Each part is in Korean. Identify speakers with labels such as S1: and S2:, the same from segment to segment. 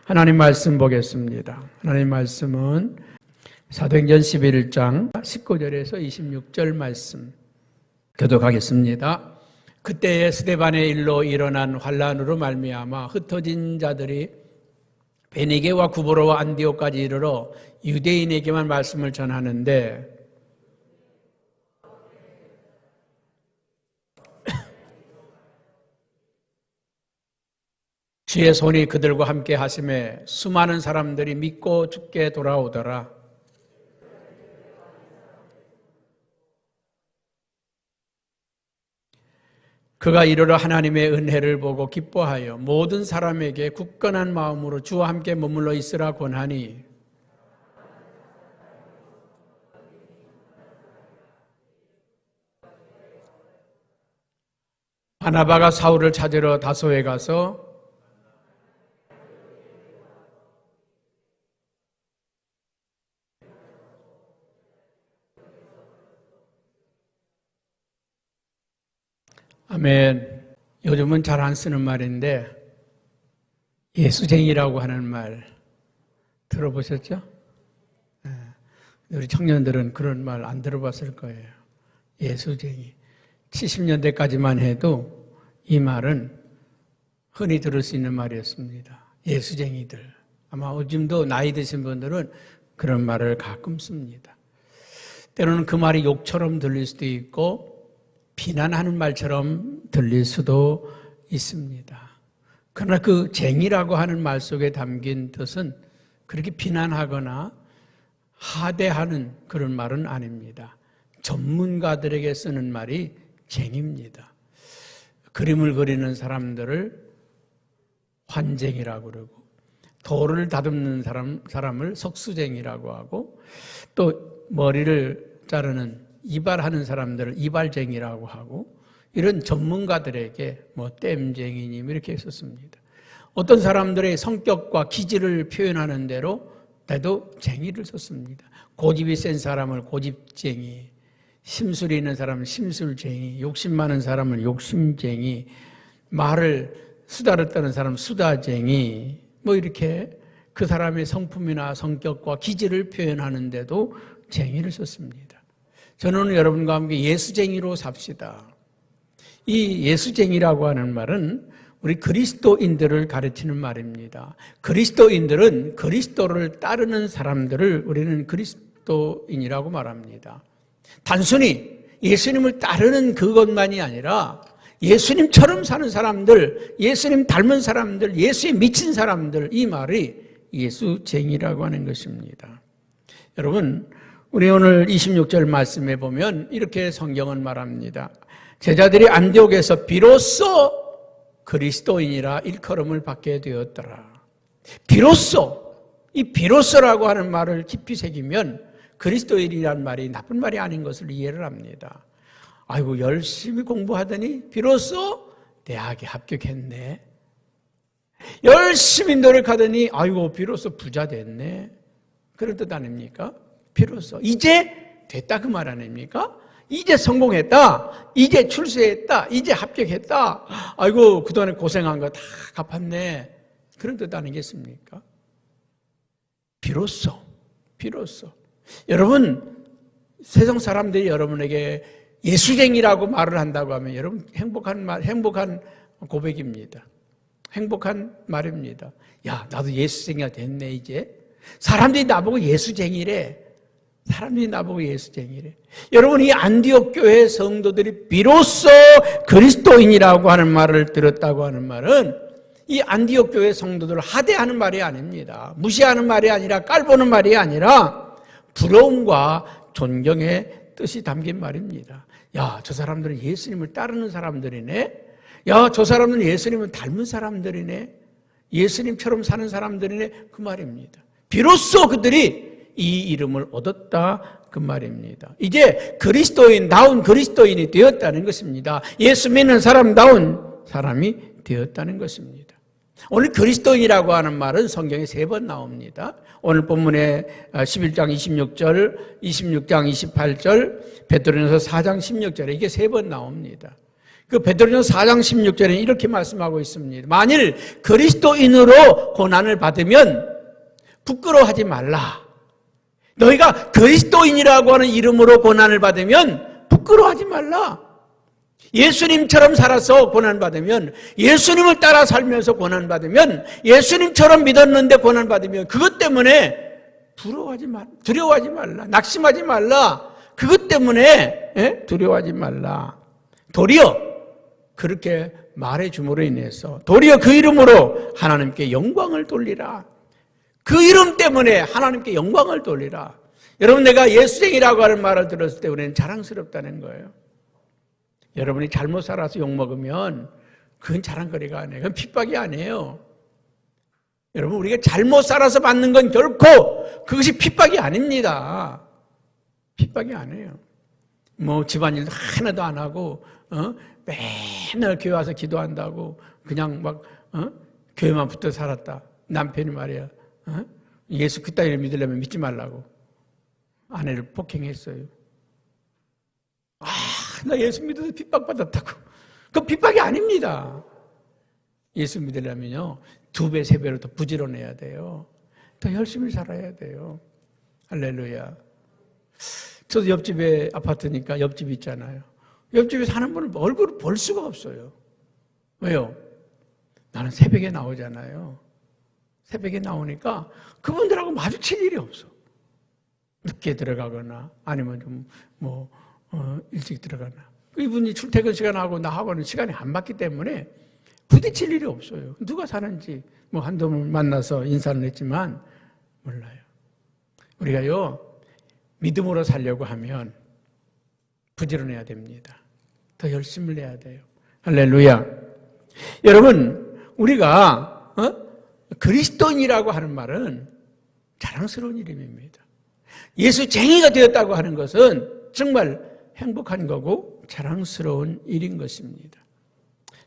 S1: 하나님 말씀 보겠습니다. 하나님 말씀은 사도행전 11장 19절에서 26절 말씀 교독하겠습니다. 그때에 스데반의 일로 일어난 환란으로 말미암아 흩어진 자들이 베니게와 구브로와 안디옥까지 이르러 유대인에게만 말씀을 전하는데 주의 손이 그들과 함께 하심에 수많은 사람들이 믿고 주께 돌아오더라. 그가 이르러 하나님의 은혜를 보고 기뻐하여 모든 사람에게 굳건한 마음으로 주와 함께 머물러 있으라 권하니 바나바가 사울을 찾으러 다소에 가서 아멘. 요즘은 잘 안 쓰는 말인데 예수쟁이라고 하는 말 들어보셨죠? 우리 청년들은 그런 말 안 들어봤을 거예요. 예수쟁이. 70년대까지만 해도 이 말은 흔히 들을 수 있는 말이었습니다. 예수쟁이들. 아마 요즘도 나이 드신 분들은 그런 말을 가끔 씁니다. 때로는 그 말이 욕처럼 들릴 수도 있고 비난하는 말처럼 들릴 수도 있습니다. 그러나 그 쟁이라고 하는 말 속에 담긴 뜻은 그렇게 비난하거나 하대하는 그런 말은 아닙니다. 전문가들에게 쓰는 말이 쟁입니다. 그림을 그리는 사람들을 환쟁이라고 그러고 돌을 다듬는 사람을 석수쟁이라고 하고 또 머리를 자르는 이발하는 사람들을 이발쟁이라고 하고 이런 전문가들에게 땜쟁이님 이렇게 했었습니다. 어떤 사람들의 성격과 기질을 표현하는 대로 나도 쟁이를 썼습니다. 고집이 센 사람을 고집쟁이, 심술이 있는 사람은 심술쟁이, 욕심 많은 사람은 욕심쟁이, 수다를 떠는 사람은 수다쟁이 이렇게 그 사람의 성품이나 성격과 기질을 표현하는데도 쟁이를 썼습니다. 저는 오늘 여러분과 함께 예수쟁이로 삽시다. 이 예수쟁이라고 하는 말은 우리 그리스도인들을 가르치는 말입니다. 그리스도인들은 그리스도를 따르는 사람들을 우리는 그리스도인이라고 말합니다. 단순히 예수님을 따르는 그것만이 아니라 예수님처럼 사는 사람들, 예수님 닮은 사람들, 예수에 미친 사람들, 이 말이 예수쟁이라고 하는 것입니다. 여러분, 우리 오늘 26절 말씀에 보면 이렇게 성경은 말합니다. 제자들이 안디옥에서 비로소 그리스도인이라 일컬음을 받게 되었더라. 비로소, 이 비로소라고 하는 말을 깊이 새기면 그리스도인이라는 말이 나쁜 말이 아닌 것을 이해를 합니다. 아이고 열심히 공부하더니 비로소 대학에 합격했네. 열심히 노력하더니 아이고 비로소 부자 됐네. 그런 뜻 아닙니까? 비로소 이제 됐다 그 말 아닙니까? 이제 성공했다, 이제 출세했다, 이제 합격했다. 아이고 그동안에 고생한 거 다 갚았네. 그런 뜻 아니겠습니까? 비로소. 여러분 세상 사람들이 여러분에게 예수쟁이라고 말을 한다고 하면 여러분 행복한 고백입니다. 행복한 말입니다. 야 나도 예수쟁이가 됐네 이제. 사람들이 나보고 예수쟁이래. 여러분 이 안디옥 교회 성도들이 비로소 그리스도인이라고 하는 말을 들었다고 하는 말은 이 안디옥 교회 성도들을 하대하는 말이 아닙니다. 무시하는 말이 아니라 깔보는 말이 아니라 부러움과 존경의 뜻이 담긴 말입니다. 야, 저 사람들은 예수님을 따르는 사람들이네. 야, 저 사람들은 예수님을 닮은 사람들이네. 예수님처럼 사는 사람들이네. 그 말입니다. 비로소 그들이 이 이름을 얻었다 그 말입니다. 이제 그리스도인다운 그리스도인이 되었다는 것입니다. 예수 믿는 사람다운 사람이 되었다는 것입니다. 오늘 그리스도인이라고 하는 말은 성경에 3번 나옵니다. 오늘 본문에 11장 26절, 26장 28절, 베드로전서 4장 16절에 이게 3번 나옵니다. 그 베드로전서 4장 16절에 이렇게 말씀하고 있습니다. 만일 그리스도인으로 고난을 받으면 부끄러워하지 말라. 너희가 그리스도인이라고 하는 이름으로 고난을 받으면 부끄러워하지 말라. 예수님처럼 살아서 고난받으면, 예수님을 따라 살면서 고난받으면, 예수님처럼 믿었는데 고난받으면 그것 때문에 부러워하지 말라, 두려워하지 말라, 낙심하지 말라. 그것 때문에 두려워하지 말라. 도리어 그렇게 말해줌으로 인해서 도리어 그 이름으로 하나님께 영광을 돌리라. 그 이름 때문에 하나님께 영광을 돌리라. 여러분, 내가 예수쟁이라고 하는 말을 들었을 때 우리는 자랑스럽다는 거예요. 여러분이 잘못 살아서 욕먹으면 그건 자랑거리가 아니에요. 그건 핍박이 아니에요. 여러분, 우리가 잘못 살아서 받는 건 결코 그것이 핍박이 아닙니다. 핍박이 아니에요. 뭐 집안일도 하나도 안 하고 맨날 교회 와서 기도한다고 그냥 막 교회만 붙어 살았다. 남편이 말이야, 예수 그따위를 믿으려면 믿지 말라고 아내를 폭행했어요. 나 예수 믿어서 핍박받았다고. 그건 핍박이 아닙니다. 예수 믿으려면요 2배, 3배로 더 부지런해야 돼요. 더 열심히 살아야 돼요. 할렐루야. 저도 옆집에 아파트니까 옆집 있잖아요. 옆집에 사는 분은 얼굴을 볼 수가 없어요. 왜요? 나는 새벽에 나오잖아요. 새벽에 나오니까 그분들하고 마주칠 일이 없어. 늦게 들어가거나 아니면 좀 일찍 들어가나. 이분이 출퇴근 시간하고 나하고는 시간이 안 맞기 때문에 부딪힐 일이 없어요. 누가 사는지 한두 번 만나서 인사는 했지만 몰라요. 우리가요 믿음으로 살려고 하면 부지런해야 됩니다. 더 열심을 내야 돼요. 할렐루야. 여러분, 우리가 그리스도인이라고 하는 말은 자랑스러운 이름입니다. 예수쟁이가 되었다고 하는 것은 정말 행복한 거고 자랑스러운 일인 것입니다.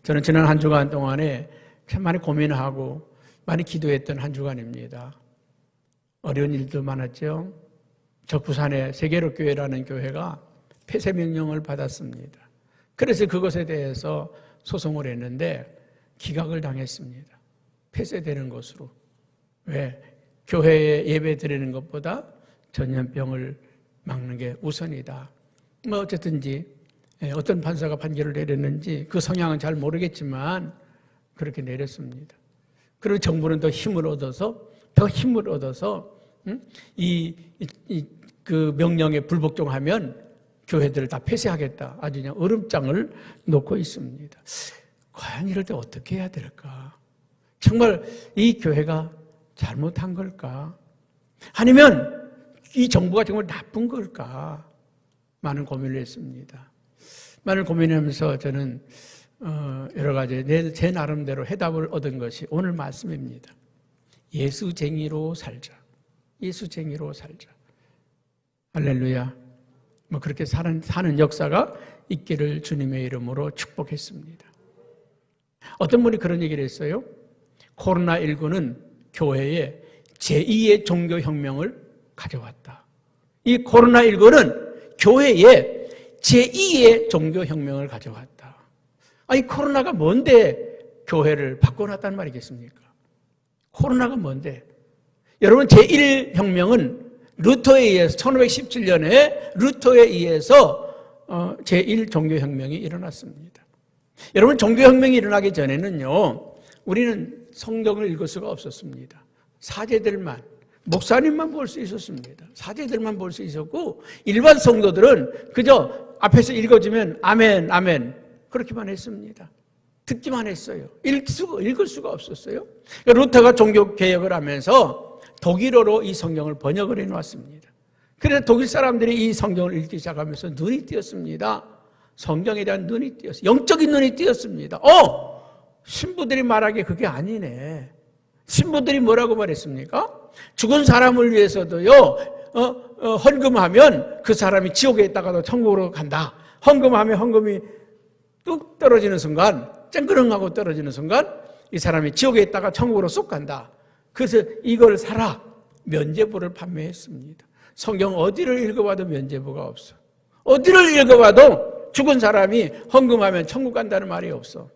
S1: 저는 지난 한 주간 동안에 참 많이 고민하고 많이 기도했던 한 주간입니다. 어려운 일도 많았죠. 저 부산의 세계로교회라는 교회가 폐쇄 명령을 받았습니다. 그래서 그것에 대해서 소송을 했는데 기각을 당했습니다. 폐쇄되는 것으로. 왜? 교회에 예배 드리는 것보다 전염병을 막는 게 우선이다. 어쨌든지 어떤 판사가 판결을 내렸는지 그 성향은 잘 모르겠지만 그렇게 내렸습니다. 그리고 정부는 더 힘을 얻어서 그 명령에 불복종하면 교회들을 다 폐쇄하겠다. 아주 그냥 얼음장을 놓고 있습니다. 과연 이럴 때 어떻게 해야 될까? 정말 이 교회가 잘못한 걸까? 아니면 이 정부가 정말 나쁜 걸까? 많은 고민을 했습니다. 많은 고민하면서 저는 여러 가지 제 나름대로 해답을 얻은 것이 오늘 말씀입니다. 예수쟁이로 살자. 예수쟁이로 살자. 할렐루야. 그렇게 사는 역사가 있기를 주님의 이름으로 축복했습니다. 어떤 분이 그런 얘기를 했어요. 코로나19는 교회에 제2의 종교혁명을 가져왔다. 이 코로나19는 교회에 제2의 종교혁명을 가져왔다. 아니, 코로나가 뭔데 교회를 바꿔놨단 말이겠습니까? 코로나가 뭔데? 여러분, 제1혁명은 루터에 의해서 1517년에 루터에 의해서 제1종교혁명이 일어났습니다. 여러분, 종교혁명이 일어나기 전에는요, 우리는 성경을 읽을 수가 없었습니다. 사제들만, 목사님만 볼 수 있었습니다. 사제들만 볼 수 있었고 일반 성도들은 그저 앞에서 읽어주면 아멘, 아멘 그렇게만 했습니다. 듣기만 했어요. 읽을 수가 없었어요. 루터가 종교개혁을 하면서 독일어로 이 성경을 번역을 해놓았습니다. 그래서 독일 사람들이 이 성경을 읽기 시작하면서 눈이 띄었습니다. 성경에 대한 눈이 띄었어요. 영적인 눈이 띄었습니다. 신부들이 말하기에 그게 아니네. 신부들이 뭐라고 말했습니까? 죽은 사람을 위해서도요, 헌금하면 그 사람이 지옥에 있다가도 천국으로 간다. 헌금하면 헌금이 뚝 떨어지는 순간, 쨍그렁하고 떨어지는 순간 이 사람이 지옥에 있다가 천국으로 쏙 간다. 그래서 이걸 사라. 면죄부를 판매했습니다. 성경 어디를 읽어봐도 면죄부가 없어. 어디를 읽어봐도 죽은 사람이 헌금하면 천국 간다는 말이 없어.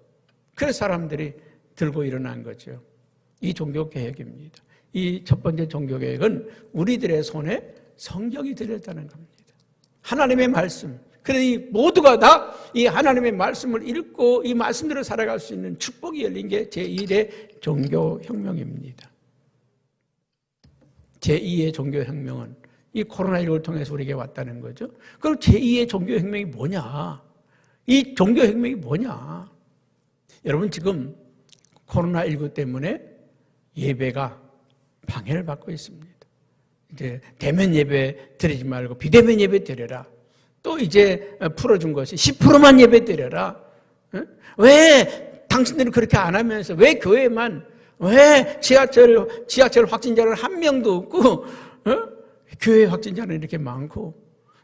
S1: 그래서 사람들이 들고 일어난 거죠. 이 종교개혁입니다. 이 첫 번째 종교개혁은 우리들의 손에 성경이 들렸다는 겁니다. 하나님의 말씀. 그래서 이 모두가 다 이 하나님의 말씀을 읽고 이 말씀대로 살아갈 수 있는 축복이 열린 게 제1의 종교혁명입니다. 제2의 종교혁명은 이 코로나19를 통해서 우리에게 왔다는 거죠. 그럼 제2의 종교혁명이 뭐냐? 이 종교혁명이 뭐냐? 여러분 지금 코로나19 때문에 예배가 방해를 받고 있습니다. 이제 대면 예배 드리지 말고 비대면 예배 드려라. 또 이제 풀어준 것이 10%만 예배 드려라. 왜 당신들은 그렇게 안 하면서 왜 교회만 왜 지하철 확진자는 한 명도 없고 교회 확진자는 이렇게 많고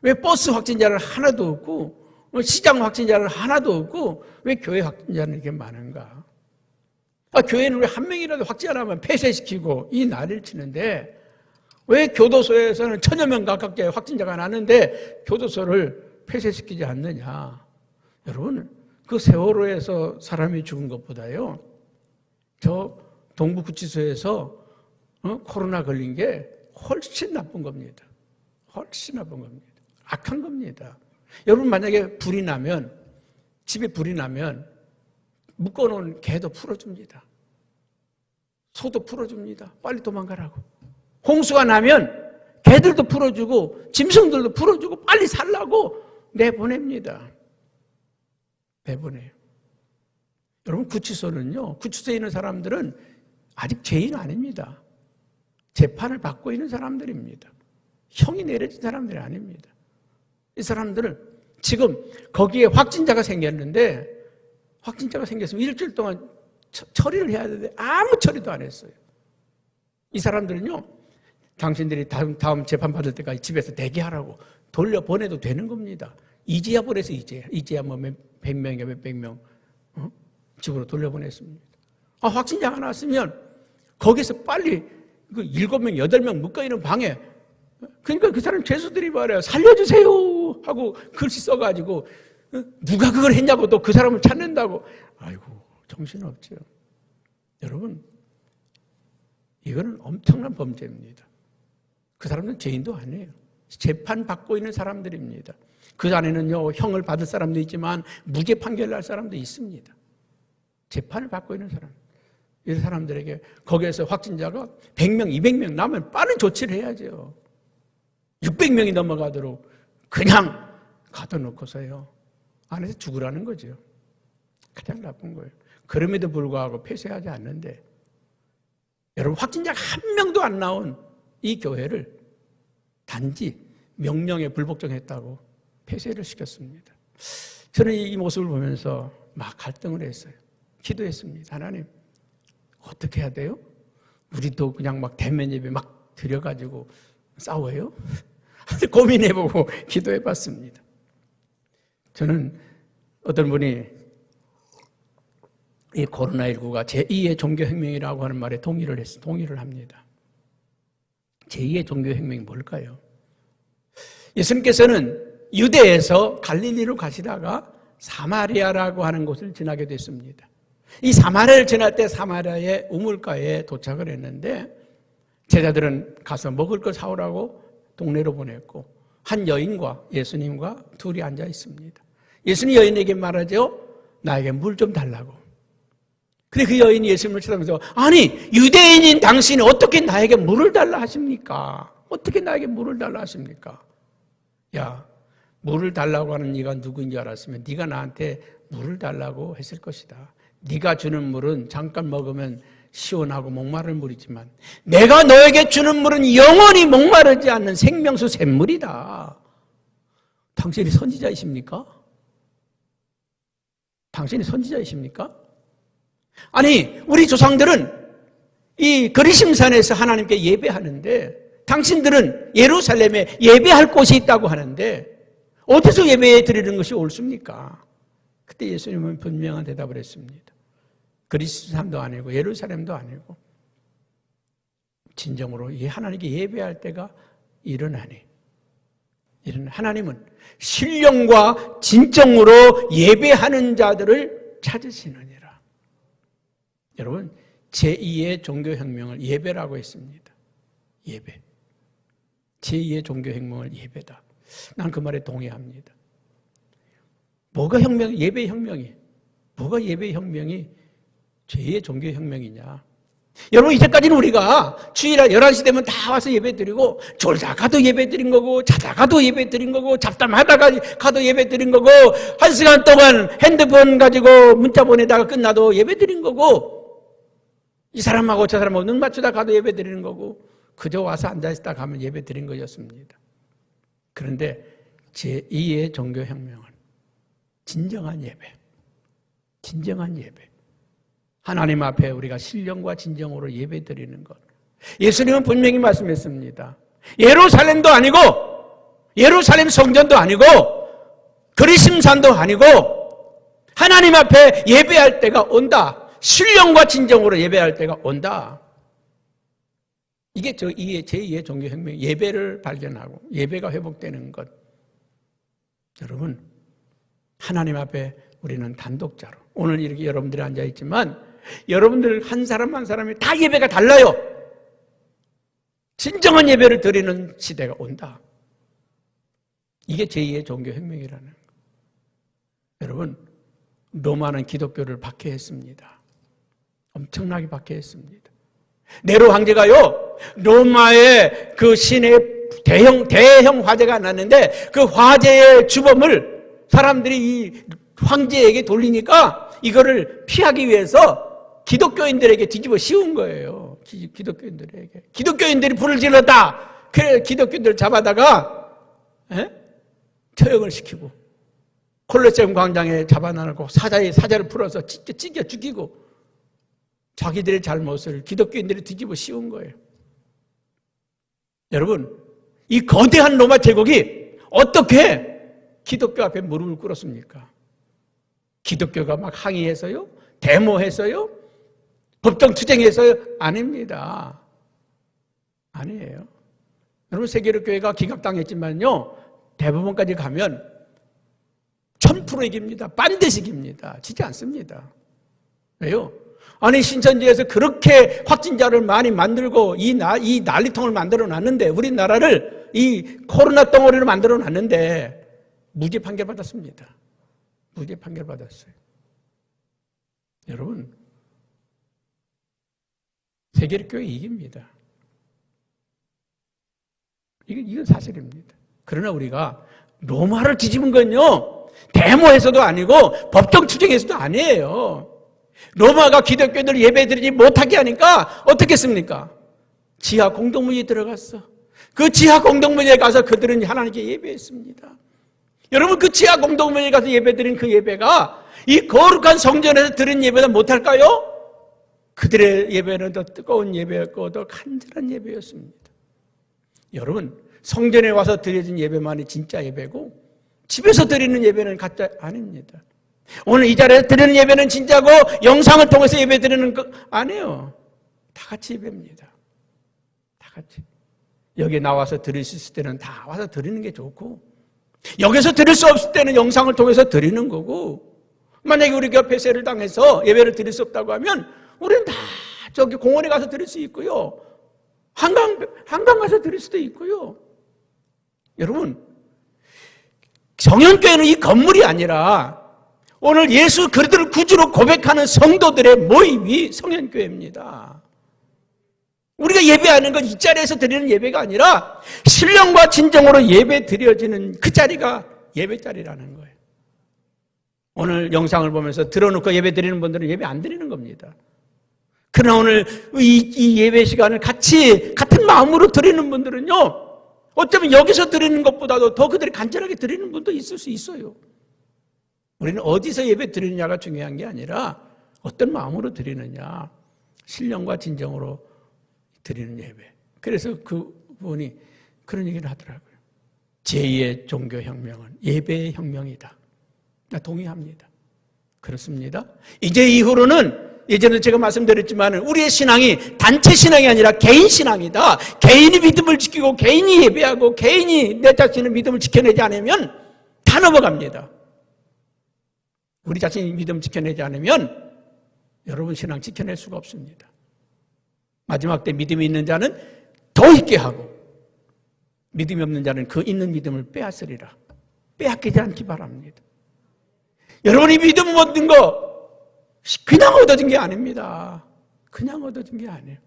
S1: 왜 버스 확진자는 하나도 없고 시장 확진자는 하나도 없고 왜 교회 확진자는 이렇게 많은가? 교회는 왜 한 명이라도 확진하면 폐쇄시키고 이 난리를 치는데 왜 교도소에서는 1000여 명 가깝게 확진자가 나는데 교도소를 폐쇄시키지 않느냐? 여러분 그 세월호에서 사람이 죽은 것보다요 저 동부구치소에서 코로나 걸린 게 훨씬 나쁜 겁니다. 훨씬 나쁜 겁니다. 악한 겁니다. 여러분 만약에 불이 나면 집에 불이 나면 묶어놓은 개도 풀어줍니다. 소도 풀어줍니다. 빨리 도망가라고. 홍수가 나면 개들도 풀어주고 짐승들도 풀어주고 빨리 살라고 내보냅니다. 내보내요. 여러분 구치소는요. 구치소에 있는 사람들은 아직 죄인 아닙니다. 재판을 받고 있는 사람들입니다. 형이 내려진 사람들이 아닙니다. 이 사람들은 지금 거기에 확진자가 생겼는데 확진자가 생겼으면 일주일 동안 처리를 해야 되는데 아무 처리도 안 했어요. 이 사람들은요. 당신들이 다음 재판 받을 때까지 집에서 대기하라고 돌려보내도 되는 겁니다. 이제야 보내서 이제야 뭐 몇백 명이야 몇백 명 집으로 돌려보냈습니다. 확진자가 나왔으면 거기서 빨리 그 7명, 8명 묶어있는 방에 그러니까 그 사람 죄수들이 말해요. 살려주세요 하고 글씨 써가지고 누가 그걸 했냐고 또 그 사람을 찾는다고. 아이고 정신없죠. 여러분 이거는 엄청난 범죄입니다. 그 사람은 죄인도 아니에요. 재판받고 있는 사람들입니다. 그 안에는요 형을 받을 사람도 있지만 무죄 판결 날 사람도 있습니다. 재판을 받고 있는 사람. 이 사람들에게 거기에서 확진자가 100명, 200명 나면 빠른 조치를 해야죠. 600명이 넘어가도록 그냥 가둬놓고서요. 안에서 죽으라는 거죠. 가장 나쁜 거예요. 그럼에도 불구하고 폐쇄하지 않는데 여러분 확진자가 한 명도 안 나온 이 교회를 단지 명령에 불복종했다고 폐쇄를 시켰습니다. 저는 이 모습을 보면서 막 갈등을 했어요. 기도했습니다. 하나님 어떻게 해야 돼요? 우리도 그냥 막 대면 예배 막 드려가지고 싸워요? 고민해보고 기도해봤습니다. 저는 어떤 분이 이 코로나19가 제2의 종교혁명이라고 하는 말에 동의를 합니다. 제2의 종교혁명이 뭘까요? 예수님께서는 유대에서 갈릴리로 가시다가 사마리아라고 하는 곳을 지나게 됐습니다. 이 사마리아를 지날 때 사마리아의 우물가에 도착을 했는데 제자들은 가서 먹을 걸 사오라고 동네로 보냈고 한 여인과 예수님과 둘이 앉아 있습니다. 예수님 여인에게 말하죠. 나에게 물 좀 달라고. 근데 그 여인이 예수님을 쳐다보면서 아니 유대인인 당신이 어떻게 나에게 물을 달라 하십니까? 어떻게 나에게 물을 달라 하십니까? 야 물을 달라고 하는 네가 누구인지 알았으면 네가 나한테 물을 달라고 했을 것이다. 네가 주는 물은 잠깐 먹으면 시원하고 목마를 물이지만 내가 너에게 주는 물은 영원히 목마르지 않는 생명수 샘물이다. 당신이 선지자이십니까? 당신이 선지자이십니까? 아니 우리 조상들은 이 거리심산에서 하나님께 예배하는데 당신들은 예루살렘에 예배할 곳이 있다고 하는데 어디서 예배 드리는 것이 옳습니까? 그때 예수님은 분명한 대답을 했습니다. 그리스도산도 아니고 예루살렘도 아니고 진정으로 하나님께 예배할 때가 일어나니 이런 하나님은 신령과 진정으로 예배하는 자들을 찾으시느니라. 여러분, 제2의 종교혁명을 예배라고 했습니다. 예배. 제2의 종교혁명을 예배다. 난 그 말에 동의합니다. 뭐가 혁명, 예배 혁명이? 뭐가 예배 혁명이 제2의 종교혁명이냐? 여러분, 이제까지는 우리가 주일날 11시 되면 다 와서 예배 드리고, 졸다가도 예배 드린 거고, 자다가도 예배 드린 거고, 잡담하다가 가도 예배 드린 거고, 1시간 동안 핸드폰 가지고 문자 보내다가 끝나도 예배 드린 거고, 이 사람하고 저 사람하고 눈 맞추다 가도 예배 드리는 거고, 그저 와서 앉아있다 가면 예배 드린 거였습니다. 그런데 제2의 종교혁명은 진정한 예배, 진정한 예배. 하나님 앞에 우리가 신령과 진정으로 예배드리는 것. 예수님은 분명히 말씀했습니다. 예루살렘도 아니고, 예루살렘 성전도 아니고, 그리심산도 아니고, 하나님 앞에 예배할 때가 온다. 신령과 진정으로 예배할 때가 온다. 이게 제2의 종교혁명, 예배를 발견하고 예배가 회복되는 것. 여러분, 하나님 앞에 우리는 단독자로, 오늘 이렇게 여러분들이 앉아있지만 여러분들 한 사람 한 사람이 다 예배가 달라요. 진정한 예배를 드리는 시대가 온다. 이게 제2의 종교혁명이라는 것. 여러분, 로마는 기독교를 박해했습니다. 엄청나게 박해했습니다. 네로 황제가요, 로마의 그 시내에 대형 화재가 났는데 그 화재의 주범을 사람들이 이 황제에게 돌리니까 이거를 피하기 위해서 기독교인들에게 뒤집어 씌운 거예요. 기독교인들에게. 기독교인들이 불을 질렀다. 그래 기독교인들을 잡아다가 처형을 시키고 콜로세움 광장에 잡아놔놓고 사자를 풀어서 찢겨 죽이고 자기들의 잘못을 기독교인들이 뒤집어 씌운 거예요. 여러분, 이 거대한 로마 제국이 어떻게 기독교 앞에 무릎을 꿇었습니까? 기독교가 막 항의해서요? 데모해서요? 법정 투쟁해서요? 아닙니다. 아니에요. 여러분, 세계교회가 기각당했지만요, 대법원까지 가면 1000% 이깁니다. 반드시 이깁니다. 지지 않습니다. 왜요? 아니, 신천지에서 그렇게 확진자를 많이 만들고 이 난리통을 만들어 놨는데, 우리나라를 이 코로나 덩어리로 만들어 놨는데 무죄 판결 받았습니다. 무죄 판결 받았어요. 여러분, 세계교회 이깁니다. 이건 사실입니다. 그러나 우리가 로마를 뒤집은 건요, 데모에서도 아니고 법정 투쟁에서도 아니에요. 로마가 기독교인들 예배드리지 못하게 하니까 어떻게 했습니까? 지하 공동묘지에 들어갔어. 그 지하 공동묘지에 가서 그들은 하나님께 예배했습니다. 여러분, 그 지하 공동묘지에 가서 예배드린 그 예배가 이 거룩한 성전에서 드린 예배는 못할까요? 그들의 예배는 더 뜨거운 예배였고 더 간절한 예배였습니다. 여러분, 성전에 와서 드려진 예배만이 진짜 예배고 집에서 드리는 예배는 가짜 아닙니다. 오늘 이 자리에서 드리는 예배는 진짜고 영상을 통해서 예배 드리는 거 아니에요. 다 같이 예배입니다. 다 같이. 여기 나와서 드릴 수 있을 때는 다 와서 드리는 게 좋고, 여기서 드릴 수 없을 때는 영상을 통해서 드리는 거고, 만약에 우리가 폐쇄를 당해서 예배를 드릴 수 없다고 하면 우리는 다 저기 공원에 가서 드릴 수 있고요, 한강 가서 드릴 수도 있고요. 여러분, 정연교회는 이 건물이 아니라 오늘 예수 그리스도를 구주로 고백하는 성도들의 모임이 성연교회입니다. 우리가 예배하는 건 이 자리에서 드리는 예배가 아니라 신령과 진정으로 예배 드려지는 그 자리가 예배 자리라는 거예요. 오늘 영상을 보면서 들어놓고 예배 드리는 분들은 예배 안 드리는 겁니다. 그러나 오늘 이 예배 시간을 같은 마음으로 드리는 분들은요, 어쩌면 여기서 드리는 것보다도 더 그들이 간절하게 드리는 분도 있을 수 있어요. 우리는 어디서 예배 드리느냐가 중요한 게 아니라 어떤 마음으로 드리느냐, 신령과 진정으로 드리는 예배. 그래서 그분이 그런 얘기를 하더라고요. 제2의 종교혁명은 예배의 혁명이다. 나 동의합니다. 그렇습니다. 이제 이후로는 예전에 제가 말씀드렸지만 우리의 신앙이 단체 신앙이 아니라 개인 신앙이다. 개인이 믿음을 지키고 개인이 예배하고 개인이 내 자신의 믿음을 지켜내지 않으면 다 넘어갑니다. 우리 자신이 믿음을 지켜내지 않으면 여러분 신앙 지켜낼 수가 없습니다. 마지막 때 믿음이 있는 자는 더 있게 하고 믿음이 없는 자는 그 있는 믿음을 빼앗으리라. 빼앗기지 않기 바랍니다. 여러분이 믿음 얻는 거 그냥 얻어진 게 아닙니다. 그냥 얻어진 게 아니에요.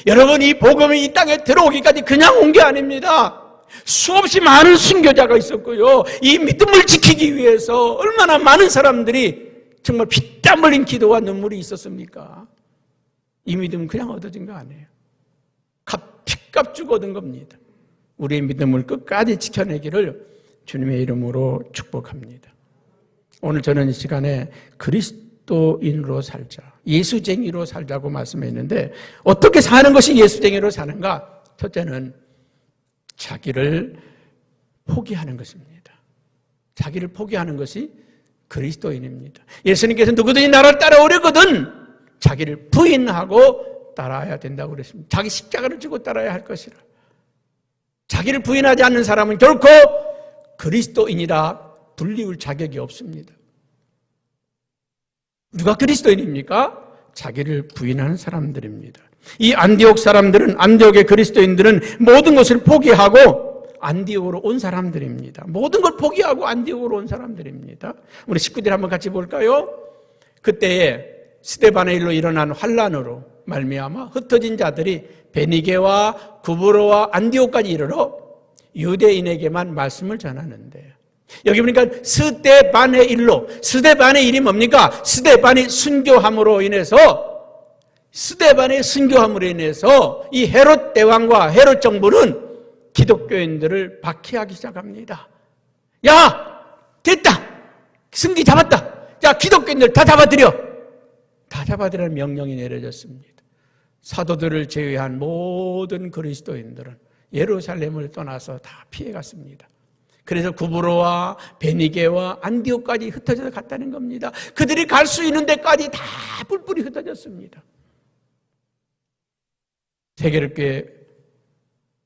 S1: 여러분 이 복음이 이 땅에 들어오기까지 그냥 온 게 아닙니다. 수없이 많은 순교자가 있었고요. 이 믿음을 지키기 위해서 얼마나 많은 사람들이 정말 피땀 흘린 기도와 눈물이 있었습니까? 이 믿음은 그냥 얻어진 거 아니에요. 피값 주고 얻은 겁니다. 우리의 믿음을 끝까지 지켜내기를 주님의 이름으로 축복합니다. 오늘 저는 이 시간에 그리스도인으로 살자, 예수쟁이로 살자고 말씀했는데 어떻게 사는 것이 예수쟁이로 사는가? 첫째는 자기를 포기하는 것입니다. 자기를 포기하는 것이 그리스도인입니다. 예수님께서 누구든지 나를 따라오려거든 자기를 부인하고 따라야 된다고 그랬습니다. 자기 십자가를 지고 따라야 할 것이라. 자기를 부인하지 않는 사람은 결코 그리스도인이라 불리울 자격이 없습니다. 누가 그리스도인입니까? 자기를 부인하는 사람들입니다. 이 안디옥 사람들은, 안디옥의 그리스도인들은 모든 것을 포기하고 안디옥으로 온 사람들입니다. 모든 걸 포기하고 안디옥으로 온 사람들입니다. 우리 식구들 한번 같이 볼까요? 그때에 스데반의 일로 일어난 환란으로 말미암아 흩어진 자들이 베니게와 구브로와 안디옥까지 이르러 유대인에게만 말씀을 전하는데, 여기 보니까 스데반의 일로, 스데반의 일이 뭡니까? 스데반이 순교함으로 인해서, 스데반의 순교함으로 인해서 이 헤롯 대왕과 헤롯 정부는 기독교인들을 박해하기 시작합니다. 야, 됐다, 승기 잡았다, 야, 기독교인들 다 잡아들여, 다 잡아들이라는 명령이 내려졌습니다. 사도들을 제외한 모든 그리스도인들은 예루살렘을 떠나서 다 피해갔습니다. 그래서 구브로와 베니게와 안디옥까지 흩어져서 갔다는 겁니다. 그들이 갈 수 있는 데까지 다 뿔뿔이 흩어졌습니다. 세계롭게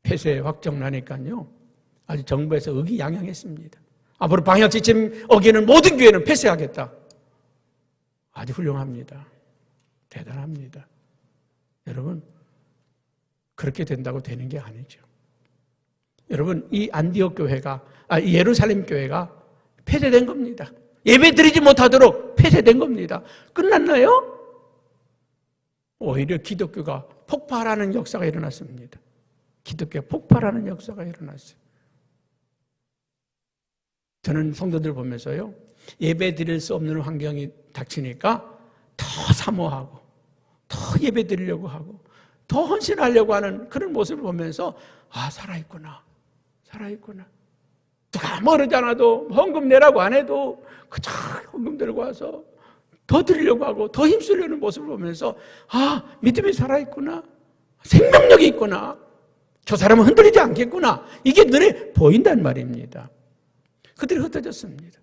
S1: 폐쇄 확정나니까요, 아주 정부에서 의기양양했습니다. 앞으로 방역 지침 어기는 모든 교회는 폐쇄하겠다. 아주 훌륭합니다. 대단합니다. 여러분, 그렇게 된다고 되는 게 아니죠. 여러분, 이 안디옥 교회가, 예루살렘 교회가 폐쇄된 겁니다. 예배 드리지 못하도록 폐쇄된 겁니다. 끝났나요? 오히려 기독교가 폭발하는 역사가 일어났습니다. 기독교가 폭발하는 역사가 일어났어요. 저는 성도들 보면서요, 예배 드릴 수 없는 환경이 닥치니까 더 사모하고 더 예배 드리려고 하고 더 헌신하려고 하는 그런 모습을 보면서, 아, 살아있구나, 살아있구나. 누가 모르지 않아도 헌금 내라고 안 해도 그저 헌금 들고 와서 더 드리려고 하고 더 힘쓰려는 모습을 보면서, 아, 믿음이 살아있구나, 생명력이 있구나, 저 사람은 흔들리지 않겠구나, 이게 눈에 보인단 말입니다. 그들이 흩어졌습니다.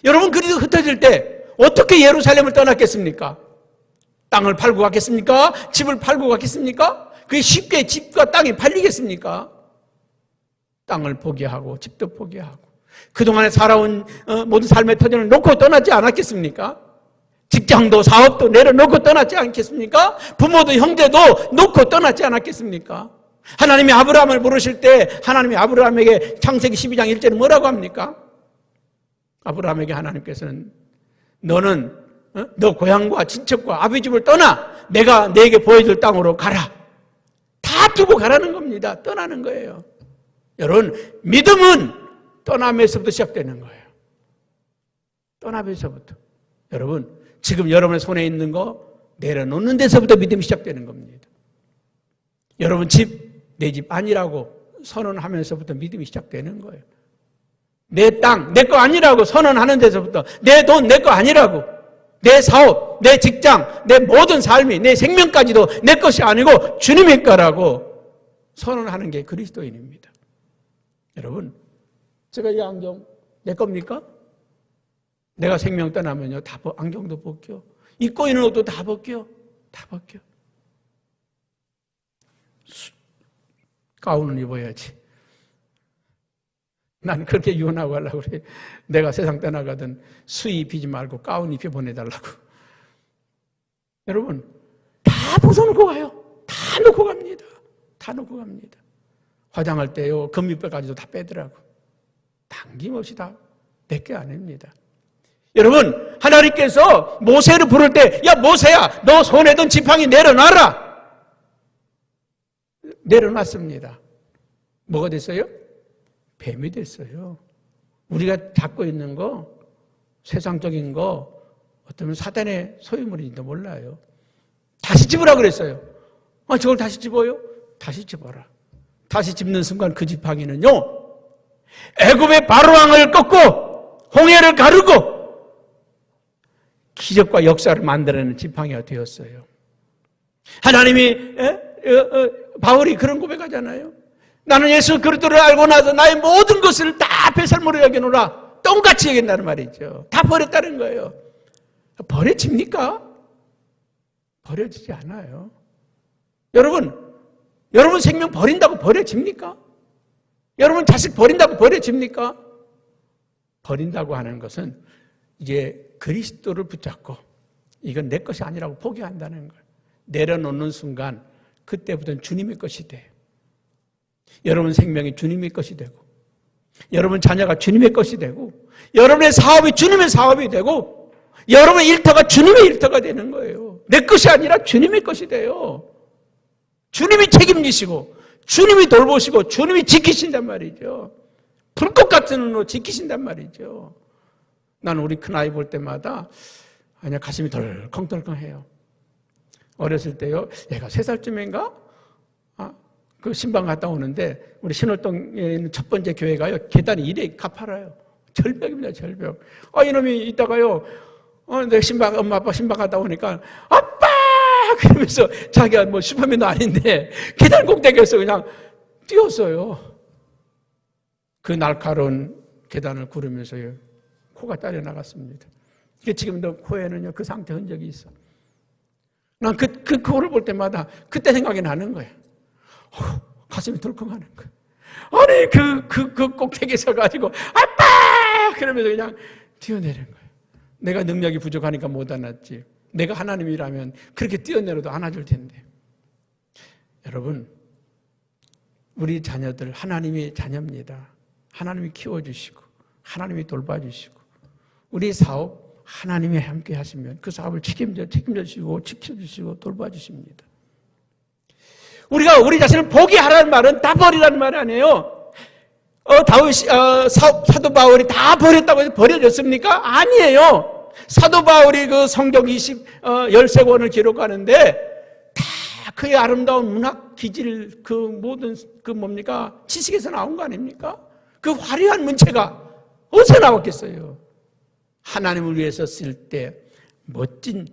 S1: 여러분, 그들이 흩어질 때 어떻게 예루살렘을 떠났겠습니까? 땅을 팔고 갔겠습니까? 집을 팔고 갔겠습니까? 그게 쉽게 집과 땅이 팔리겠습니까? 땅을 포기하고 집도 포기하고 그동안에 살아온 모든 삶의 터전을 놓고 떠나지 않았겠습니까? 직장도 사업도 내려놓고 떠나지 않겠습니까? 부모도 형제도 놓고 떠나지 않았겠습니까? 하나님이 아브라함을 부르실 때 하나님이 아브라함에게 창세기 12장 1절에 뭐라고 합니까? 아브라함에게 하나님께서는 너는 너 고향과 친척과 아버지 집을 떠나 내가 너에게 보여줄 땅으로 가라. 다 두고 가라는 겁니다. 떠나는 거예요. 여러분, 믿음은 떠남에서부터 시작되는 거예요. 떠남에서부터. 여러분, 지금 여러분의 손에 있는 거 내려놓는 데서부터 믿음이 시작되는 겁니다. 여러분 집, 내 집 아니라고 선언하면서부터 믿음이 시작되는 거예요. 내 땅, 내 거 아니라고 선언하는 데서부터, 내 돈, 내 거 아니라고, 내 사업, 내 직장, 내 모든 삶이, 내 생명까지도 내 것이 아니고 주님의 거라고 선언하는 게 그리스도인입니다. 여러분, 제가 이 안경 내 겁니까? 내가 생명 떠나면요, 다 안경도 벗겨, 입고 있는 옷도 다 벗겨. 다 벗겨. 가운은 입어야지. 난 그렇게 이혼하고 하려고 그래. 내가 세상 떠나가든 수의 입히지 말고 가운 입혀 보내달라고. 여러분, 다 벗어놓고 가요. 다 놓고 갑니다. 다 놓고 갑니다. 화장할 때요, 금밑배까지도 다 빼더라고. 당김없이 다 내게 아닙니다. 여러분, 하나님께서 모세를 부를 때, 야, 모세야, 너 손에 든 지팡이 내려놔라. 내려놨습니다. 뭐가 됐어요? 뱀이 됐어요. 우리가 잡고 있는 거, 세상적인 거, 어쩌면 사단의 소유물인지도 몰라요. 다시 집으라 그랬어요. 저걸 다시 집어요? 다시 집어라. 다시 집는 순간 그 지팡이는요, 애굽의 바로왕을 꺾고 홍해를 가르고 기적과 역사를 만들어내는 지팡이가 되었어요. 하나님이 바울이 그런 고백하잖아요. 나는 예수 그리스도를 알고 나서 나의 모든 것을 다 배설물로 여겨놓으라. 똥같이 여긴다는 말이죠. 다 버렸다는 거예요. 버려집니까? 버려지지 않아요. 여러분 생명 버린다고 버려집니까? 여러분 자식 버린다고 버려집니까? 버린다고 하는 것은 이제 그리스도를 붙잡고 이건 내 것이 아니라고 포기한다는 거예요. 내려놓는 순간 그때부터는 주님의 것이 돼요. 여러분 생명이 주님의 것이 되고, 여러분 자녀가 주님의 것이 되고, 여러분의 사업이 주님의 사업이 되고, 여러분의 일터가 주님의 일터가 되는 거예요. 내 것이 아니라 주님의 것이 돼요. 주님이 책임지시고, 주님이 돌보시고, 주님이 지키신단 말이죠. 불꽃 같은 눈으로 지키신단 말이죠. 나는 우리 큰아이 볼 때마다 그냥 가슴이 덜컹덜컹해요. 어렸을 때요, 얘가 3살쯤인가? 그 신방 갔다 오는데 우리 신월동에 있는 첫 번째 교회가요, 계단이 이래 가파라요. 절벽입니다, 절벽. 이놈이 있다가요, 내 엄마 아빠 신방 갔다 오니까 아빠! 그러면서 자기가 뭐 슈퍼맨도 아닌데 계단 꼭대기에서 그냥 뛰었어요. 그 날카로운 계단을 구르면서요, 코가 딸려 나갔습니다. 지금도 코에는요, 그 상태 흔적이 있어. 난 그 코를 볼 때마다 그때 생각이 나는 거예요. 가슴이 덜컹하는 거예요. 아니, 그 꼭대기에 서가지고, 아빠! 그러면서 그냥 뛰어내린 거예요. 내가 능력이 부족하니까 못 안았지. 내가 하나님이라면 그렇게 뛰어내려도 안아줄 텐데. 여러분, 우리 자녀들 하나님의 자녀입니다. 하나님이 키워주시고, 하나님이 돌봐주시고, 우리 사업 하나님이 함께 하시면 그 사업을 책임져주시고, 지켜주시고, 돌봐주십니다. 우리가 우리 자신을 포기하라는 말은 다 버리라는 말 아니에요. 사도 바울이 다 버렸다고 해서 버려졌습니까? 아니에요. 사도 바울이 그 성경 13권을 기록하는데 다 그의 아름다운 문학 기질, 그 모든 지식에서 나온 거 아닙니까? 그 화려한 문체가 어디서 나왔겠어요? 하나님을 위해서 쓸 때 멋진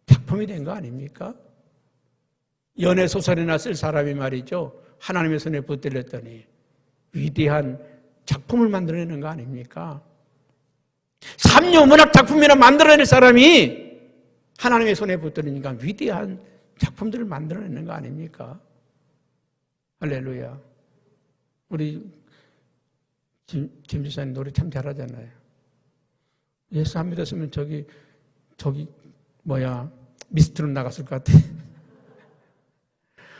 S1: 작품이 된 거 아닙니까? 연애 소설이나 쓸 사람이 말이죠, 하나님의 손에 붙들렸더니 위대한 작품을 만들어내는 거 아닙니까? 삼류 문학 작품이나 만들어낼 사람이 하나님의 손에 붙들리니까 위대한 작품들을 만들어내는 거 아닙니까? 할렐루야. 우리 김 지사님 노래 참 잘하잖아요. 예수 안 믿었으면 저기 미스트로 나갔을 것 같아.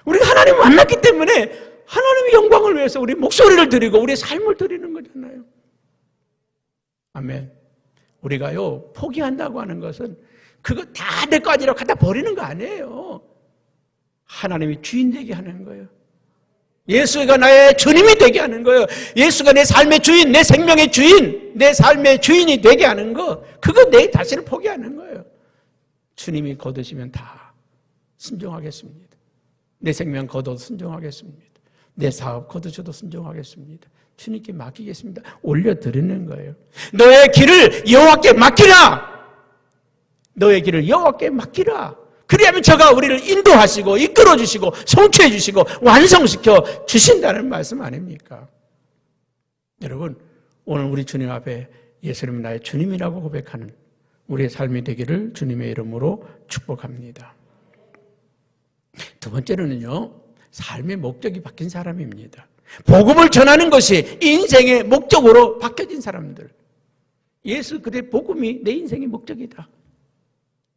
S1: 우리가 하나님을 만났기 때문에 하나님의 영광을 위해서 우리 목소리를 드리고 우리의 삶을 드리는 거잖아요. 아멘. 우리가요, 포기한다고 하는 것은 그거 다 내 거 아니라고 갖다 버리는 거 아니에요. 하나님이 주인 되게 하는 거예요. 예수가 나의 주님이 되게 하는 거예요. 예수가 내 삶의 주인, 내 생명의 주인, 내 삶의 주인이 되게 하는 거, 그거 내 자신을 포기하는 거예요. 주님이 거두시면 다 순종하겠습니다. 내 생명 거둬도 순종하겠습니다. 내 사업 거두셔도 순종하겠습니다. 주님께 맡기겠습니다. 올려드리는 거예요. 너의 길을 여호와께 맡기라. 너의 길을 여호와께 맡기라. 그리하면 저가 우리를 인도하시고 이끌어 주시고 성취해 주시고 완성시켜 주신다는 말씀 아닙니까? 여러분, 오늘 우리 주님 앞에 예수님은 나의 주님이라고 고백하는 우리의 삶이 되기를 주님의 이름으로 축복합니다. 두 번째로는요, 삶의 목적이 바뀐 사람입니다. 복음을 전하는 것이 인생의 목적으로 바뀌어진 사람들. 예수 그리스도의 복음이 내 인생의 목적이다.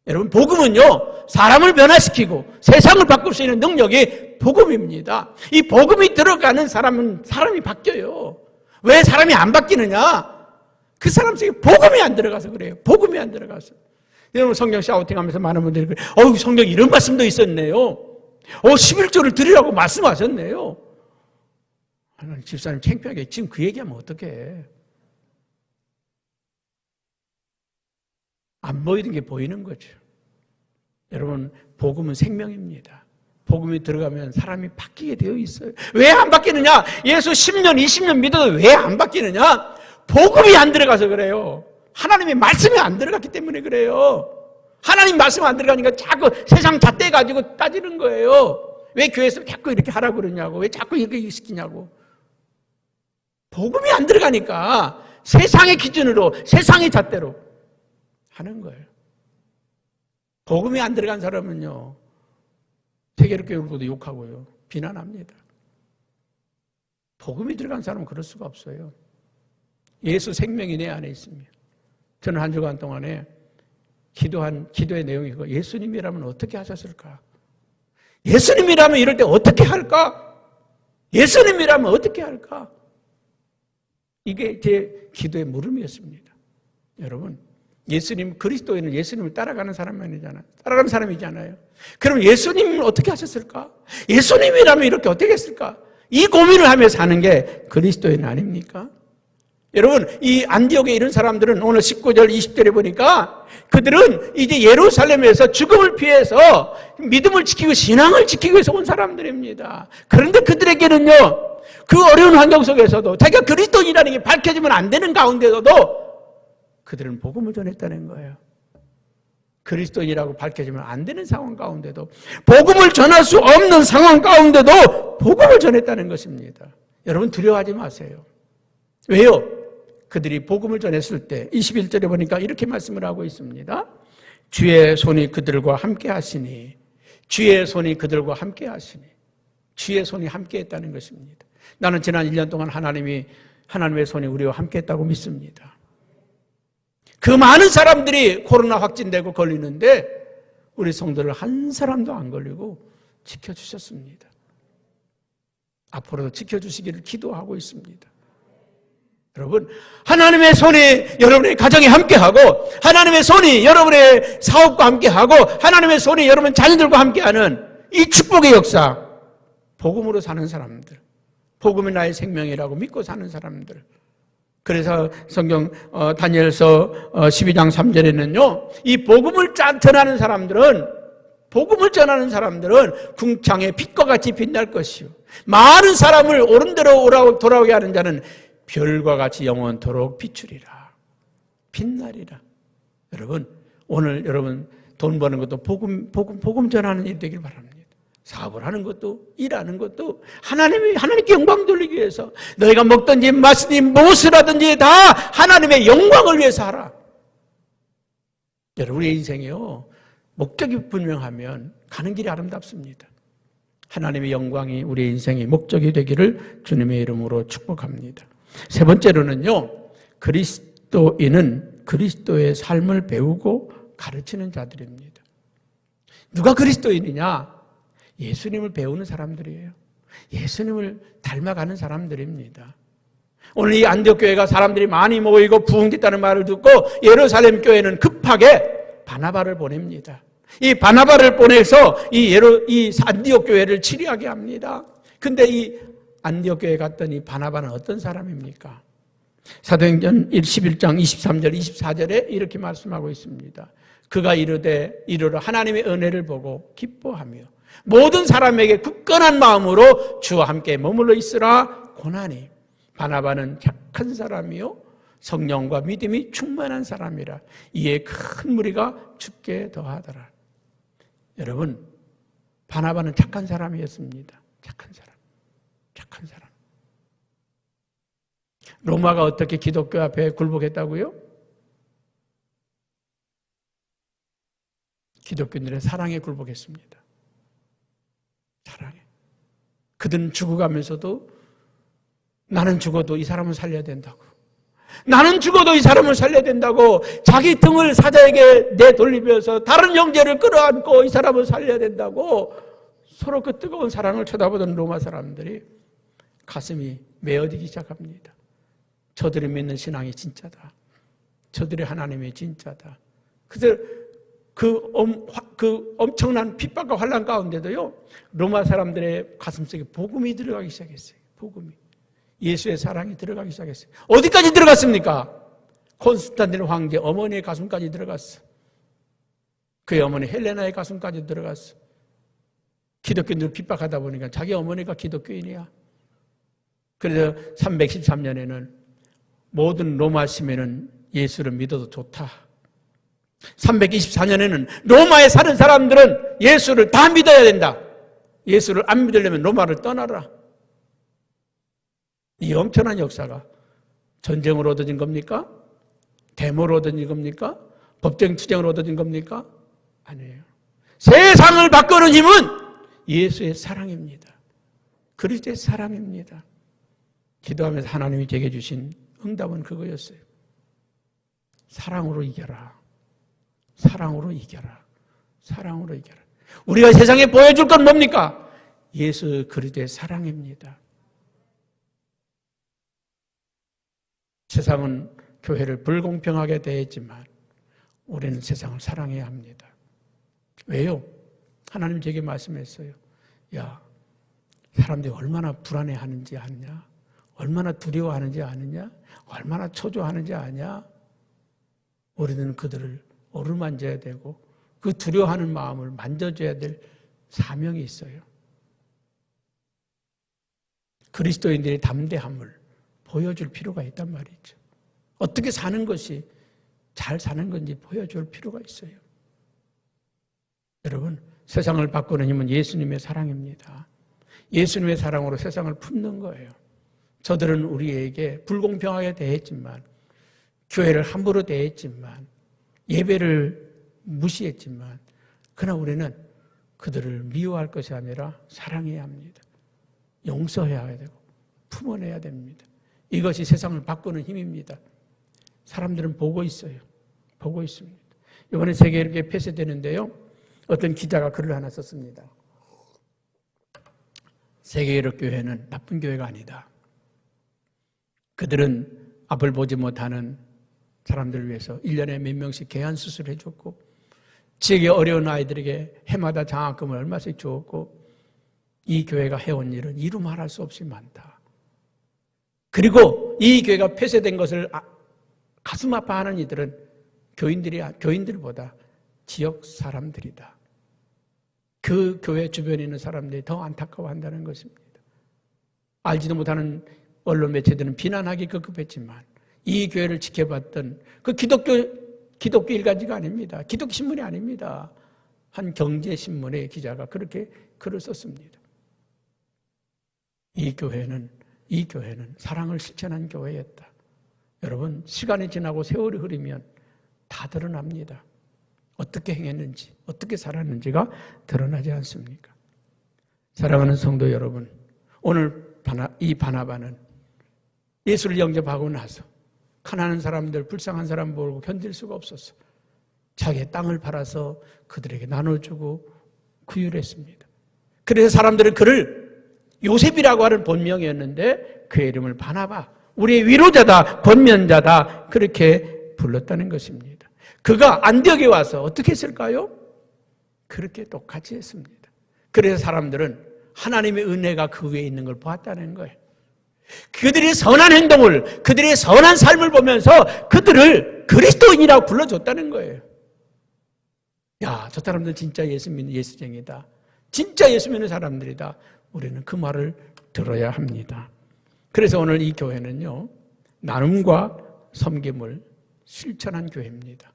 S1: 여러분, 복음은요, 사람을 변화시키고 세상을 바꿀 수 있는 능력이 복음입니다. 이 복음이 들어가는 사람은 사람이 바뀌어요. 왜 사람이 안 바뀌느냐? 그 사람 속에 복음이 안 들어가서 그래요. 복음이 안 들어가서. 여러분, 성경 샤우팅하면서 많은 분들이 그래요. 성경 이런 말씀도 있었네요. 11조를 드리라고 말씀하셨네요. 집사님 창피하게 지금 그 얘기하면 어떡해. 안 보이는 게 보이는 거죠. 여러분, 복음은 생명입니다. 복음이 들어가면 사람이 바뀌게 되어 있어요. 왜 안 바뀌느냐? 예수 10년, 20년 믿어도 왜 안 바뀌느냐? 복음이 안 들어가서 그래요. 하나님의 말씀이 안 들어갔기 때문에 그래요. 하나님 말씀 안 들어가니까 자꾸 세상 잣대 가지고 따지는 거예요. 왜 교회에서 자꾸 이렇게 하라고 그러냐고. 왜 자꾸 이렇게 시키냐고. 복음이 안 들어가니까 세상의 기준으로, 세상의 잣대로 하는 거예요. 복음이 안 들어간 사람은요, 세계교회로도 욕하고요, 비난합니다. 복음이 들어간 사람은 그럴 수가 없어요. 예수 생명이 내 안에 있습니다. 저는 한 주간 동안에 기도의 내용이 그거, 예수님이라면 어떻게 하셨을까? 예수님이라면 이럴 때 어떻게 할까? 예수님이라면 어떻게 할까? 이게 제 기도의 물음이었습니다. 여러분, 예수님, 그리스도인은 예수님을 따라가는 사람만이잖아요. 따라가는 사람이잖아요. 그럼 예수님은 어떻게 하셨을까? 예수님이라면 이렇게 어떻게 했을까? 이 고민을 하며 사는 게 그리스도인 아닙니까? 여러분, 이 안디옥에 이런 사람들은 오늘 19절, 20절에 보니까 그들은 이제 예루살렘에서 죽음을 피해서 믿음을 지키고 신앙을 지키기 위해서 온 사람들입니다. 그런데 그들에게는요, 그 어려운 환경 속에서도 자기가 그리스도인이라는 게 밝혀지면 안 되는 가운데서도 그들은 복음을 전했다는 거예요. 그리스도인이라고 밝혀지면 안 되는 상황 가운데도, 복음을 전할 수 없는 상황 가운데도 복음을 전했다는 것입니다. 여러분, 두려워하지 마세요. 왜요? 그들이 복음을 전했을 때 21절에 보니까 이렇게 말씀을 하고 있습니다. 주의 손이 그들과 함께 하시니, 주의 손이 그들과 함께 하시니, 주의 손이 함께 했다는 것입니다. 나는 지난 1년 동안 하나님의 손이 우리와 함께 했다고 믿습니다. 그 많은 사람들이 코로나 확진되고 걸리는데 우리 성도를 한 사람도 안 걸리고 지켜주셨습니다. 앞으로도 지켜주시기를 기도하고 있습니다. 여러분, 하나님의 손이 여러분의 가정에 함께하고, 하나님의 손이 여러분의 사업과 함께하고, 하나님의 손이 여러분 자녀들과 함께하는 이 축복의 역사, 복음으로 사는 사람들, 복음이 나의 생명이라고 믿고 사는 사람들. 그래서 성경 다니엘서 12장 3절에는요, 이 복음을 전하는 사람들은 궁창의 빛과 같이 빛날 것이요, 많은 사람을 옳은 대로 돌아오게 하는 자는 별과 같이 영원토록 비추리라, 빛나리라. 여러분, 오늘 여러분 돈 버는 것도 복음 전하는 일이 되길 바랍니다. 사업을 하는 것도, 일하는 것도 하나님께 영광 돌리기 위해서, 너희가 먹든지 마시든지 무엇을 하든지 다 하나님의 영광을 위해서 하라. 여러분, 우리의 인생이요, 목적이 분명하면 가는 길이 아름답습니다. 하나님의 영광이 우리의 인생의 목적이 되기를 주님의 이름으로 축복합니다. 세 번째로는요, 그리스도인은 그리스도의 삶을 배우고 가르치는 자들입니다. 누가 그리스도인이냐? 예수님을 배우는 사람들이에요. 예수님을 닮아가는 사람들입니다. 오늘 이 안디옥 교회가 사람들이 많이 모이고 부흥됐다는 말을 듣고 예루살렘 교회는 급하게 바나바를 보냅니다. 이 바나바를 보내서 이 안디옥 교회를 치리하게 합니다. 근데 이 안디옥 교회에 갔더니 바나바는 어떤 사람입니까? 사도행전 11장 23절 24절에 이렇게 말씀하고 있습니다. 그가 이르러 하나님의 은혜를 보고 기뻐하며 모든 사람에게 굳건한 마음으로 주와 함께 머물러 있으라 고나니, 바나바는 착한 사람이요 성령과 믿음이 충만한 사람이라 이에 큰 무리가 죽게 더하더라. 여러분, 바나바는 착한 사람이었습니다. 착한 사람. 로마가 어떻게 기독교 앞에 굴복했다고요? 기독교인들의 사랑에 굴복했습니다. 그들은 죽어가면서도 나는 죽어도 이 사람을 살려야 된다고, 나는 죽어도 이 사람을 살려야 된다고 자기 등을 사자에게 내돌리면서 다른 형제를 끌어안고 이 사람을 살려야 된다고 서로 그 뜨거운 사랑을 쳐다보던 로마 사람들이 가슴이 메어지기 시작합니다. 저들이 믿는 신앙이 진짜다. 저들의 하나님이 진짜다. 그래서 그 엄청난 핍박과 환난 가운데도요, 로마 사람들의 가슴속에 복음이 들어가기 시작했어요. 복음이. 예수의 사랑이 들어가기 시작했어요. 어디까지 들어갔습니까? 콘스탄틴 황제 어머니의 가슴까지 들어갔어. 그의 어머니 헬레나의 가슴까지 들어갔어. 기독교인들 핍박하다 보니까 자기 어머니가 기독교인이야. 그래서 313년에는 모든 로마 시민은 예수를 믿어도 좋다. 324년에는 로마에 사는 사람들은 예수를 다 믿어야 된다. 예수를 안 믿으려면 로마를 떠나라. 이 엄청난 역사가 전쟁으로 얻어진 겁니까? 데모로 얻어진 겁니까? 법정 투쟁으로 얻어진 겁니까? 아니에요. 세상을 바꾸는 힘은 예수의 사랑입니다. 그리스도의 사랑입니다. 기도하면서 하나님이 제게 주신 응답은 그거였어요. 사랑으로 이겨라. 사랑으로 이겨라. 사랑으로 이겨라. 우리가 세상에 보여줄 건 뭡니까? 예수 그리스도의 사랑입니다. 세상은 교회를 불공평하게 대했지만 우리는 세상을 사랑해야 합니다. 왜요? 하나님 제게 말씀했어요. 야, 사람들이 얼마나 불안해하는지 아느냐? 얼마나 두려워하는지 아느냐? 얼마나 초조하는지 아냐? 우리는 그들을 어루만져야 되고 그 두려워하는 마음을 만져줘야 될 사명이 있어요. 그리스도인들의 담대함을 보여줄 필요가 있단 말이죠. 어떻게 사는 것이 잘 사는 건지 보여줄 필요가 있어요. 여러분, 세상을 바꾸는 힘은 예수님의 사랑입니다. 예수님의 사랑으로 세상을 품는 거예요. 저들은 우리에게 불공평하게 대했지만, 교회를 함부로 대했지만, 예배를 무시했지만, 그러나 우리는 그들을 미워할 것이 아니라 사랑해야 합니다. 용서해야 되고 품어내야 됩니다. 이것이 세상을 바꾸는 힘입니다. 사람들은 보고 있어요. 보고 있습니다. 이번에 세계일교회 폐쇄되는데요, 어떤 기자가 글을 하나 썼습니다. 세계일교회는 나쁜 교회가 아니다. 그들은 앞을 보지 못하는 사람들을 위해서 1년에 몇 명씩 개안 수술을 해줬고, 지역의 어려운 아이들에게 해마다 장학금을 얼마씩 주었고, 이 교회가 해온 일은 이루 말할 수 없이 많다. 그리고 이 교회가 폐쇄된 것을 가슴 아파하는 이들은 교인들보다 지역 사람들이다. 그 교회 주변에 있는 사람들이 더 안타까워한다는 것입니다. 알지도 못하는 언론 매체들은 비난하기 급급했지만 이 교회를 지켜봤던 그 기독교 일간지가 아닙니다. 기독교 신문이 아닙니다. 한 경제신문의 기자가 그렇게 글을 썼습니다. 이 교회는 사랑을 실천한 교회였다. 여러분, 시간이 지나고 세월이 흐르면 다 드러납니다. 어떻게 행했는지, 어떻게 살았는지가 드러나지 않습니까? 사랑하는 성도 여러분, 오늘 이 바나바는 예수를 영접하고 나서 가난한 사람들, 불쌍한 사람 보고 견딜 수가 없었어. 자기의 땅을 팔아서 그들에게 나눠주고 구휼했습니다. 그래서 사람들은 그를 요셉이라고 하는 본명이었는데 그의 이름을 바나바, 우리의 위로자다, 권면자다, 그렇게 불렀다는 것입니다. 그가 안디옥에 와서 어떻게 했을까요? 그렇게 똑같이 했습니다. 그래서 사람들은 하나님의 은혜가 그 위에 있는 걸 보았다는 거예요. 그들의 선한 행동을, 그들의 선한 삶을 보면서 그들을 그리스도인이라고 불러줬다는 거예요. 야, 저 사람들 진짜 예수 믿는 예수쟁이다. 진짜 예수 믿는 사람들이다. 우리는 그 말을 들어야 합니다. 그래서 오늘 이 교회는요, 나눔과 섬김을 실천한 교회입니다.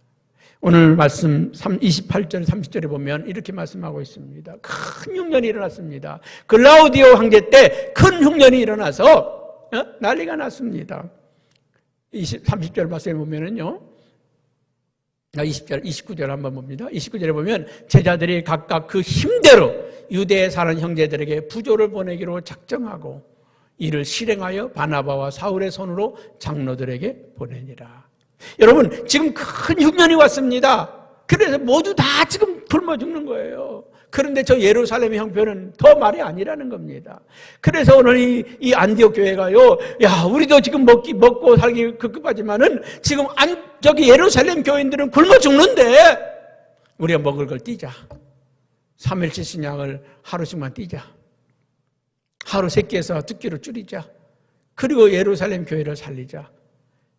S1: 오늘 말씀 28절, 30절에 보면 이렇게 말씀하고 있습니다. 큰 흉년이 일어났습니다. 글라우디오 황제 때 큰 흉년이 일어나서 난리가 났습니다. 30절 말씀에 보면은요, 20절, 29절 한번 봅니다. 29절에 보면 제자들이 각각 그 힘대로 유대에 사는 형제들에게 부조를 보내기로 작정하고 이를 실행하여 바나바와 사울의 손으로 장로들에게 보내니라. 여러분, 지금 큰 흉년이 왔습니다. 그래서 모두 다 지금 굶어 죽는 거예요. 그런데 저 예루살렘의 형편은 더 말이 아니라는 겁니다. 그래서 오늘 이 안디옥 교회가요, 야, 우리도 지금 먹고 살기 급급하지만은 지금 저기 예루살렘 교인들은 굶어 죽는데 우리가 먹을 걸 띄자. 3일치 신약을 하루씩만 띄자. 하루 3끼에서 2끼로 줄이자. 그리고 예루살렘 교회를 살리자.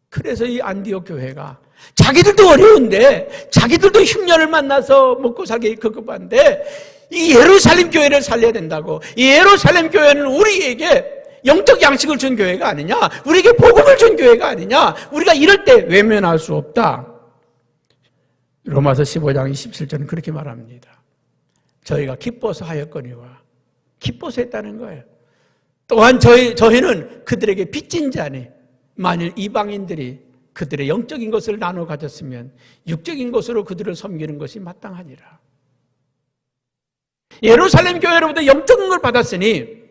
S1: 그래서 이 안디옥 교회가 자기들도 어려운데 자기들도 흉년을 만나서 먹고 살기 급급한데 이 예루살렘 교회를 살려야 된다고. 이 예루살렘 교회는 우리에게 영적 양식을 준 교회가 아니냐, 우리에게 복음을 준 교회가 아니냐, 우리가 이럴 때 외면할 수 없다. 로마서 15장 27절은 그렇게 말합니다. 저희가 기뻐서 하였거니와. 기뻐서 했다는 거예요. 또한 저희는 그들에게 빚진 자니 만일 이방인들이 그들의 영적인 것을 나눠 가졌으면 육적인 것으로 그들을 섬기는 것이 마땅하니라. 예루살렘 교회로부터 영적인 걸 받았으니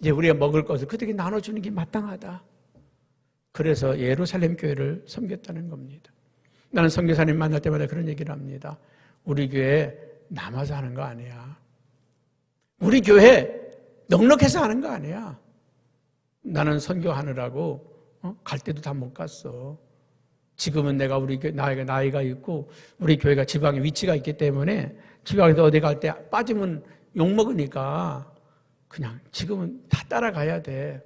S1: 이제 우리가 먹을 것을 그들에게 나눠주는 게 마땅하다. 그래서 예루살렘 교회를 섬겼다는 겁니다. 나는 선교사님 만날 때마다 그런 얘기를 합니다. 우리 교회 남아서 하는 거 아니야. 우리 교회 넉넉해서 하는 거 아니야. 나는 선교하느라고 갈 때도 다 못 갔어. 지금은 내가 우리 교회 나이가 있고 우리 교회가 지방에 위치가 있기 때문에 지방에서 어디 갈 때 빠지면 욕먹으니까 그냥 지금은 다 따라가야 돼.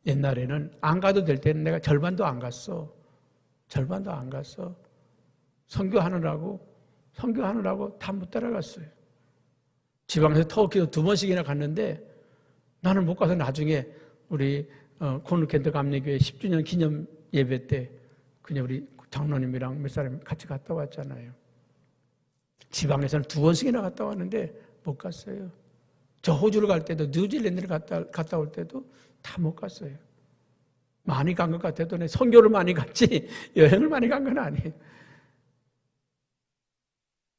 S1: 옛날에는 안 가도 될 때는 내가 절반도 안 갔어. 절반도 안 갔어. 선교하느라고 다 못 따라갔어요. 지방에서 터키도 2번씩이나 갔는데 나는 못 가서 나중에 우리 코너캔터 감리교회 10주년 기념 예배 때 그냥 우리 장로님이랑 몇 사람 같이 갔다 왔잖아요. 지방에서는 2번씩이나 갔다 왔는데 못 갔어요. 저 호주를 갈 때도 뉴질랜드를 갔다 올 때도 다 못 갔어요. 많이 간 것 같아도 내 선교를 많이 갔지 여행을 많이 간 건 아니에요.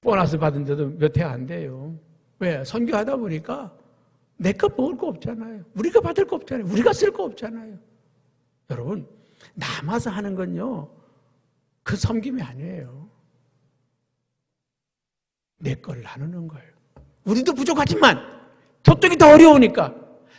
S1: 보너스 받은 데도 몇 해 안 돼요. 왜? 선교하다 보니까 내 거 먹을 거 없잖아요. 우리가 받을 거 없잖아요. 우리가 쓸 거 없잖아요. 여러분, 남아서 하는 건요, 그 섬김이 아니에요. 내 걸 나누는 거예요. 우리도 부족하지만 저쪽이 더 어려우니까,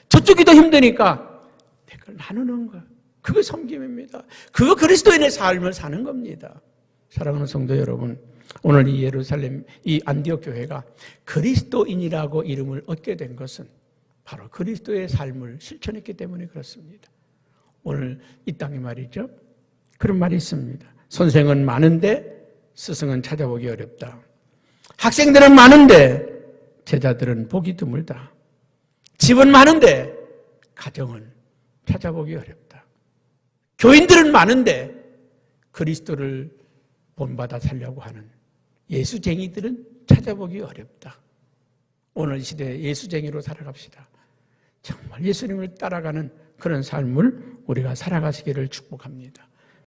S1: 저쪽이 더 힘드니까 내 걸 나누는 거예요. 그게 섬김입니다. 그거 그리스도인의 삶을 사는 겁니다. 사랑하는 성도 여러분, 오늘 이 예루살렘, 이 안디옥 교회가 그리스도인이라고 이름을 얻게 된 것은 바로 그리스도의 삶을 실천했기 때문에 그렇습니다. 오늘 이 땅에 말이죠, 그런 말이 있습니다. 선생은 많은데 스승은 찾아보기 어렵다. 학생들은 많은데 제자들은 보기 드물다. 집은 많은데 가정은 찾아보기 어렵다. 교인들은 많은데 그리스도를 본받아 살려고 하는 예수쟁이들은 찾아보기 어렵다. 오늘 시대에 예수쟁이로 살아갑시다. 정말 예수님을 따라가는 그런 삶을 우리가 살아가시기를 축복합니다.